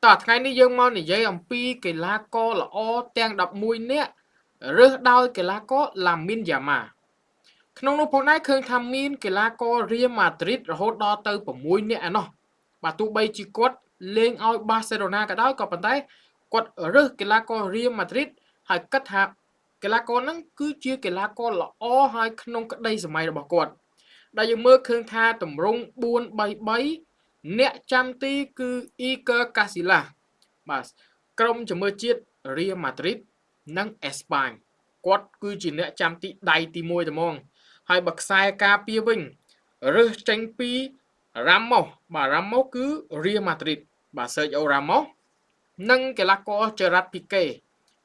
តោះថ្ងៃនេះយើងមកនិយាយអំពីកីឡាករល្អទាំង11នាក់រើសដោយកីឡាករ Lamine Yamal ក្នុងនោះផងដែរឃើញថាមានកីឡាករ Real Madrid រហូតដល់ទៅ6នាក់ឯណោះបាទទោះបីជាគាត់លេងឲ្យ Barcelona ក៏ដោយក៏ប៉ុន្តែគាត់រើសកីឡាករ Real Madrid ហើយគិតថាកីឡាករហ្នឹងគឺជាកីឡាករល្អហើយក្នុងក្តីសម័យរបស់គាត់ដែលយើងមើលឃើញថាតម្រង់4-3-3អ្នកចាំទីគឺ Iker Casillas បាទក្រុមជំនឿជាតិ Real Madrid និងអេស្ប៉ាញគាត់គឺជាអ្នកចាំទីដៃទី1តែហ្មងហើយបើខ្សែការពារវិញរើសចេញពី Ramos បាទ Ramos គឺ Real Madrid បាទ Sergio Ramos និងកីឡាករ Gerard Piqué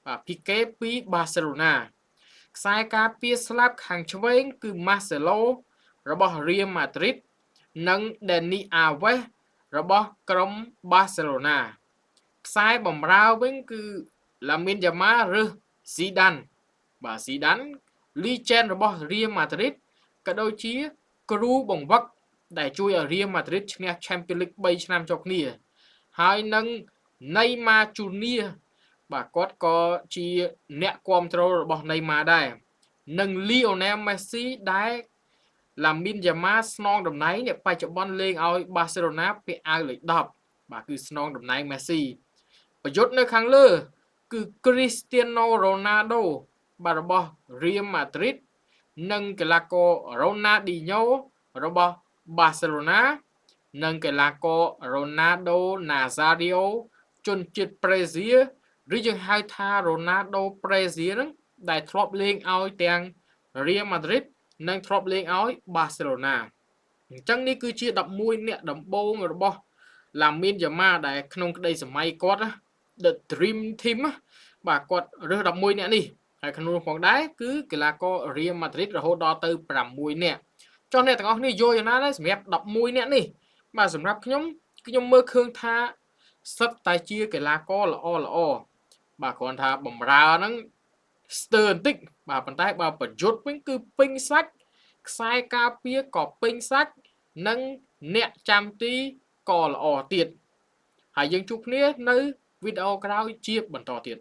បាទ Piqué ពី Barcelona ខ្សែការពារស្លាប់ខាងឆ្វេងគឺ Marcelo របស់ Real Madrid និង Dani Alves របស់ក្រុម Barcelona ខ្សែបម្រើវិញគឺ Lamine Yamal រើស Zidane បាទ Zidane legend របស់ Real Madrid ក៏ដូចជាគ្រូបង្វឹកដែលជួយឲ្យ Real Madrid ឈ្នះ Champions League 3ឆ្នាំជាប់គ្នាហើយនឹង Neymar Junior បាទគាត់ក៏ជាអ្នកគ្រប់គ្រងរបស់ Neymar ដែរនិង Lionel Messi ដែល Lamine Yamal ស្នងតំណែងបច្ចុប្បន្នលេងឲ្យ Barcelona ពាក់អាវលេខ10បាទគឺស្នងតំណែង Messi ប្រយុទ្ធនៅខាងលើគឺ Cristiano Ronaldo បាទរបស់ Real Madrid និងកីឡាករ Ronaldinho របស់ Barcelona និងកីឡាករ Ronaldo Nazario ជនជាតិប្រេស៊ីលឬយើងហៅថា Ronaldo ប្រេស៊ីលហ្នឹងដែលធ្លាប់លេងឲ្យទាំង Real Madrid និងធ្លាប់លេងឲ្យ Barcelona អញ្ចឹងនេះគឺជា11អ្នកដំបូងរបស់ Lamine Yamal ដែលក្នុងក្តីសម័យគាត់ The Dream Team បាទគាត់រើស11អ្នកនេះហើយក្នុងនោះផងដែរគឺកីឡាករ Real Madrid រហូតដល់ទៅ6នាក់ចុះអ្នកទាំងអស់គ្នាយល់យ៉ាងណាដែរសម្រាប់11នាក់នេះបាទសម្រាប់ខ្ញុំមើលឃើញថាសិតតែជាកីឡាករល្អបាទគ្រាន់ថាបំរើហ្នឹងស្ទើរបន្តិចបាទប៉ុន្តែបើប្រយុទ្ធវិញគឺពេញសាច់ខ្សែការពារក៏ពេញសាច់និងអ្នកចាំទីក៏ល្អទៀតហើយយើងជួបគ្នានៅវីដេអូក្រោយជាបន្តទៀត